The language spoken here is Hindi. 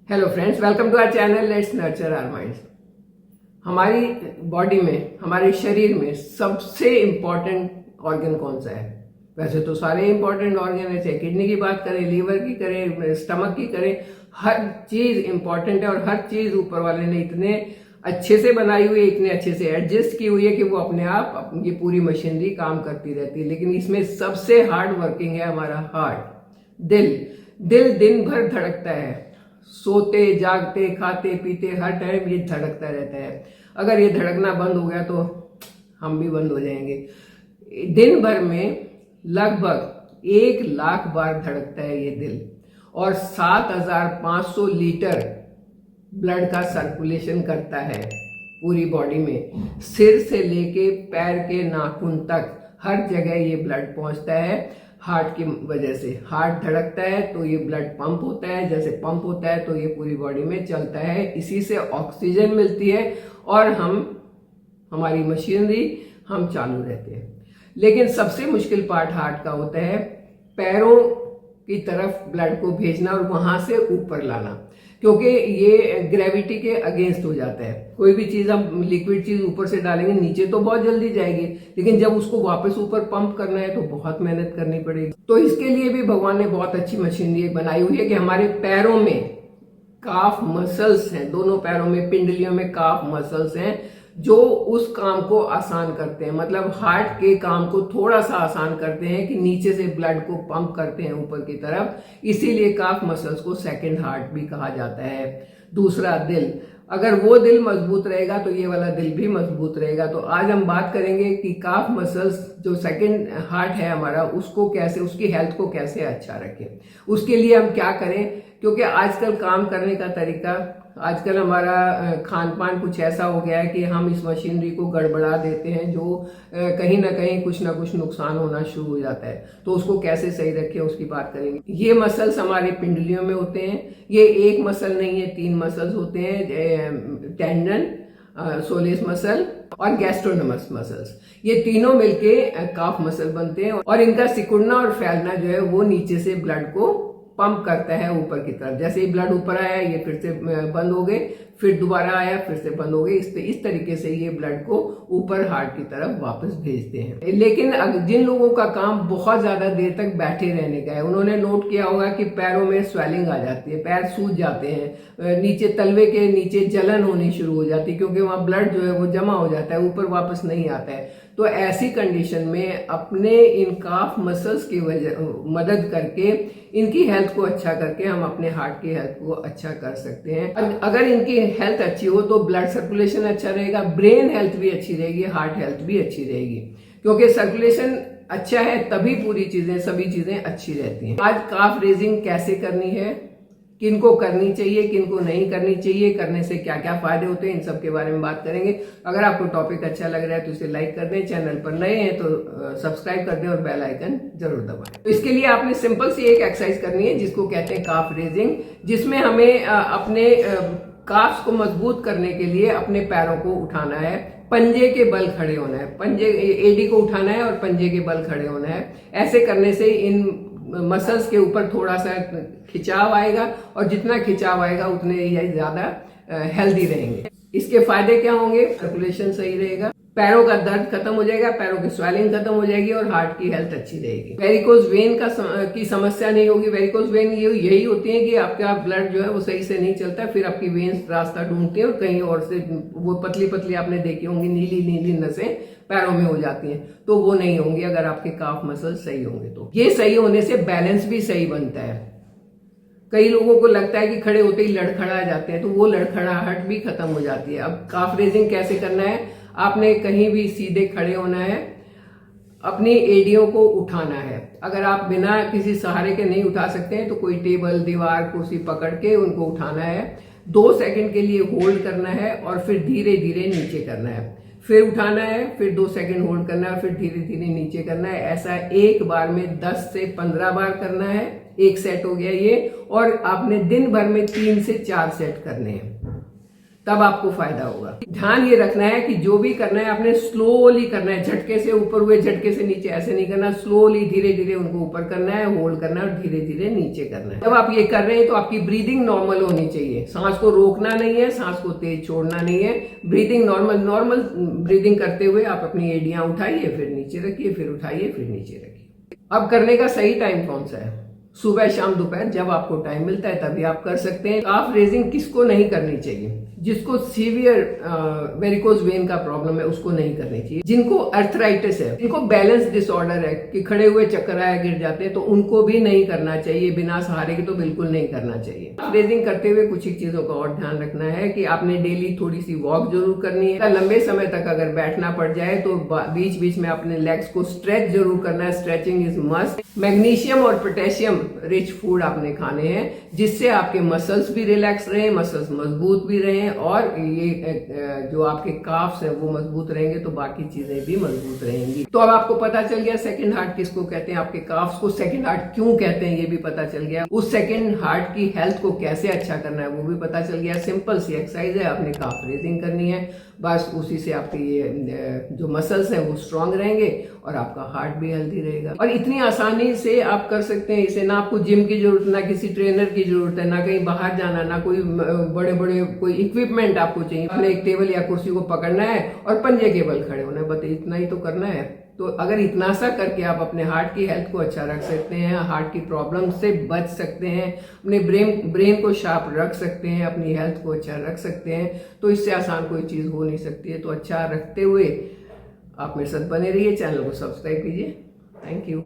Hello friends, welcome to our channel let's nurture our minds. हमारी बॉडी में, हमारे शरीर में सबसे इम्पोर्टेंट ऑर्गन कौन सा है? वैसे तो सारे इम्पोर्टेंट ऑर्गन है, चाहे किडनी की बात करें, लीवर की करें, स्टमक की करें, हर चीज इम्पोर्टेंट है और हर चीज ऊपर वाले ने इतने अच्छे से बनाई हुई है, इतने अच्छे से एडजस्ट की हुई है कि वो अपने आप ये पूरी मशीनरी काम करती रहती है। लेकिन इसमें सबसे हार्ड वर्किंग है हमारा हार्ट, दिल। दिल दिन भर धड़कता है, सोते जागते खाते पीते हर टाइम ये धड़कता रहता है। अगर ये धड़कना बंद हो गया तो हम भी बंद हो जाएंगे। दिन भर में लगभग 1 लाख बार धड़कता है ये दिल और 7500 लीटर ब्लड का सर्कुलेशन करता है पूरी बॉडी में। सिर से लेके पैर के नाखून तक हर जगह ये ब्लड पहुंचता है। हार्ट की वजह से हार्ट धड़कता है तो ये ब्लड पंप होता है, जैसे पंप होता है तो ये पूरी बॉडी में चलता है। इसी से ऑक्सीजन मिलती है और हमारी मशीनरी हम चालू रहते हैं। लेकिन सबसे मुश्किल पार्ट हार्ट का होता है पैरों की तरफ ब्लड को भेजना और वहां से ऊपर लाना, क्योंकि ये ग्रेविटी के अगेंस्ट हो जाता है। कोई भी चीज हम लिक्विड चीज ऊपर से डालेंगे नीचे तो बहुत जल्दी जाएगी, लेकिन जब उसको वापस ऊपर पंप करना है तो बहुत मेहनत करनी पड़ेगी। तो इसके लिए भी भगवान ने बहुत अच्छी मशीनरी बनाई हुई है कि हमारे पैरों में काफ मसल्स हैं, दोनों पैरों में पिंडलियों में काफ मसल्स हैं जो उस काम को आसान करते हैं, मतलब हार्ट के काम को थोड़ा सा आसान करते हैं कि नीचे से ब्लड को पंप करते हैं ऊपर की तरफ। इसीलिए काफ मसल्स को सेकंड हार्ट भी कहा जाता है। दूसरा, दिल। अगर वो दिल मजबूत रहेगा तो ये वाला दिल भी मजबूत रहेगा। तो आज हम बात करेंगे कि काफ मसल्स जो सेकंड हार्ट है हमारा, उसको कैसे, उसकी हेल्थ को कैसे अच्छा रखें, उसके लिए हम क्या करें। क्योंकि आजकल काम करने का तरीका, आजकल हमारा खान पान कुछ ऐसा हो गया है कि हम इस मशीनरी को गड़बड़ा देते हैं, जो कहीं ना कहीं कुछ ना कुछ नुकसान होना शुरू हो जाता है। तो उसको कैसे सही रखें उसकी बात करेंगे। ये मसल्स हमारे पिंडलियों में होते हैं। ये एक मसल नहीं है, 3 मसल्स होते हैं, टेंडन, सोलेस मसल और गैस्ट्रोनमस मसल्स। ये तीनों मिलके काफ मसल बनते हैं और इनका सिकुड़ना और फैलना जो है वो नीचे से ब्लड को पंप करता है ऊपर की तरफ। जैसे ही ब्लड ऊपर आया ये फिर से बंद हो गए, फिर दोबारा आया फिर से बंद हो गए। इस तरीके से ये ब्लड को ऊपर हार्ट की तरफ वापस भेजते हैं। लेकिन जिन लोगों का काम बहुत ज्यादा देर तक बैठे रहने का है, उन्होंने नोट किया होगा कि पैरों में स्वेलिंग आ जाती है, पैर सूज जाते हैं, नीचे तलवे के नीचे जलन होनी शुरू हो जाती है, क्योंकि वहां ब्लड जो है वो जमा हो जाता है, ऊपर वापस नहीं आता है। तो ऐसी कंडीशन में अपने इन काफ मसल्स की मदद करके, इनकी हेल्थ को अच्छा करके हम अपने हार्ट की हेल्थ को अच्छा कर सकते हैं। अगर इनकी हेल्थ अच्छी हो तो ब्लड सर्कुलेशन अच्छा रहेगा, ब्रेन हेल्थ भी अच्छी रहेगी, हार्ट हेल्थ भी अच्छी रहेगी। क्योंकि सर्कुलेशन अच्छा है तभी सभी चीजें अच्छी रहती हैं। आज काफ रेजिंग कैसे करनी है, किनको करनी चाहिए, किनको नहीं करनी चाहिए, करने से क्या क्या फायदे होते हैं, इन सब के बारे में बात करेंगे। अगर आपको टॉपिक अच्छा लग रहा है तो इसे लाइक कर दें, चैनल पर नए हैं तो सब्सक्राइब कर दें और बेल आइकन जरूर दबाएं। तो इसके लिए आपने सिंपल सी एक एक्सरसाइज करनी है जिसको कहते हैं काफ रेजिंग, जिसमें हमें अपने काफ्स को मजबूत करने के लिए अपने पैरों को उठाना है, पंजे के बल खड़े होना है, पंजे एडी को उठाना है और पंजे के बल खड़े होना है। ऐसे करने से इन मसल्स के ऊपर थोड़ा सा खिंचाव आएगा और जितना खिंचाव आएगा उतने ही ज्यादा हेल्दी रहेंगे। इसके फायदे क्या होंगे? सर्कुलेशन सही रहेगा, पैरों का दर्द खत्म हो जाएगा, पैरों की स्वेलिंग खत्म हो जाएगी और हार्ट की हेल्थ अच्छी रहेगी। वेरिकोज वेन की समस्या नहीं होगी। वेरिकोज वेन यही होती है कि आपका ब्लड जो है वो सही से नहीं चलता, फिर आपकी वेन्स रास्ता ढूंढती है और कहीं और से वो पतली पतली आपने देखी होंगी, नीली नीली नसें पैरों में हो जाती हैं, तो वो नहीं होंगी अगर आपके काफ मसल सही होंगे। तो ये सही होने से बैलेंस भी सही बनता है। कई लोगों को लगता है कि खड़े होते ही लड़खड़ा जाते हैं, तो वो लड़खड़ाहट भी खत्म हो जाती है। अब काफ रेजिंग कैसे करना है? आपने कहीं भी सीधे खड़े होना है, अपनी एडियों को उठाना है। अगर आप बिना किसी सहारे के नहीं उठा सकते हैं तो कोई टेबल, दीवार, कुर्सी पकड़ के उनको उठाना है। 2 सेकंड के लिए होल्ड करना है और फिर धीरे धीरे नीचे करना है, फिर उठाना है, फिर 2 सेकंड होल्ड करना है, फिर धीरे धीरे नीचे करना है। ऐसा एक बार में 10 से 15 बार करना है। एक सेट हो गया ये, और आपने दिन भर में 3 से 4 सेट करने हैं। तब आपको फायदा होगा। ध्यान ये रखना है कि जो भी करना है आपने स्लोली करना है, झटके से ऊपर हुए झटके से नीचे ऐसे नहीं करना, स्लोली धीरे धीरे उनको ऊपर करना है, होल्ड करना है और धीरे धीरे नीचे करना है। जब आप ये कर रहे हैं तो आपकी ब्रीदिंग नॉर्मल होनी चाहिए, सांस को रोकना नहीं है, सांस को तेज छोड़ना नहीं है, ब्रीदिंग नॉर्मल ब्रीदिंग करते हुए आप अपनी एड़ियां उठाइए, फिर नीचे रखिए, फिर उठाइए, फिर नीचे रखिए। अब करने का सही टाइम कौन सा है? सुबह, शाम, दोपहर, जब आपको टाइम मिलता है तभी आप कर सकते हैं। काफ रेजिंग किसको नहीं करनी चाहिए? जिसको सीवियर वेरिकोज वेन का प्रॉब्लम है उसको नहीं करनी चाहिए। जिनको अर्थराइटिस है, जिनको बैलेंस डिसऑर्डर है कि खड़े हुए चक्कर आया गिर जाते हैं, तो उनको भी नहीं करना चाहिए। बिना सहारे के तो बिल्कुल नहीं करना चाहिए। रेजिंग करते हुए कुछ ही चीजों का और ध्यान रखना है कि आपने डेली थोड़ी सी वॉक जरूर करनी है। लंबे समय तक अगर बैठना पड़ जाए तो बीच बीच में अपने लेग्स को स्ट्रेच जरूर करना है। Stretching is must. मैग्नीशियम और पोटेशियम रिच फूड आपने खाने हैं, जिससे आपके मसल्स भी रिलैक्स रहे, मसल्स मजबूत भी रहे और ये जो आपके काफ्स हैं वो मजबूत रहेंगे तो बाकी चीजें भी मजबूत रहेंगी। तो अब आपको पता चल गया सेकंड हार्ट किसको कहते हैं, आपके काफ्स को सेकंड हार्ट क्यों कहते हैं ये भी पता चल गया। उस सेकंड हार्ट की हेल्थ को कैसे अच्छा करना है वो भी पता चल गया। सिंपल सी एक्सरसाइज है, आपने काफ रेजिंग करनी है, बस उसी से आपके ये जो मसल्स हैं वो स्ट्रांग रहेंगे और आपका हार्ट भी हेल्दी रहेगा। और इतनी आसानी से आप कर सकते हैं इसे। ना आपको जिम की जरूरत, ना किसी ट्रेनर की जरूरत है, ना कहीं बाहर जाना, ना कोई बड़े बड़े कोई इक्विपमेंट आपको चाहिए। आपने एक टेबल या कुर्सी को पकड़ना है और पंजे के बल खड़े होना है, बस इतना ही तो करना है। तो अगर इतना सा करके आप अपने हार्ट की हेल्थ को अच्छा रख सकते हैं, हार्ट की प्रॉब्लम से बच सकते हैं, अपने ब्रेन को शार्प रख सकते हैं, अपनी हेल्थ को अच्छा रख सकते हैं, तो इससे आसान कोई चीज हो नहीं सकती है। तो अच्छा रखते हुए आप मेरे साथ बने रहिए, चैनल को सब्सक्राइब कीजिए। Thank you.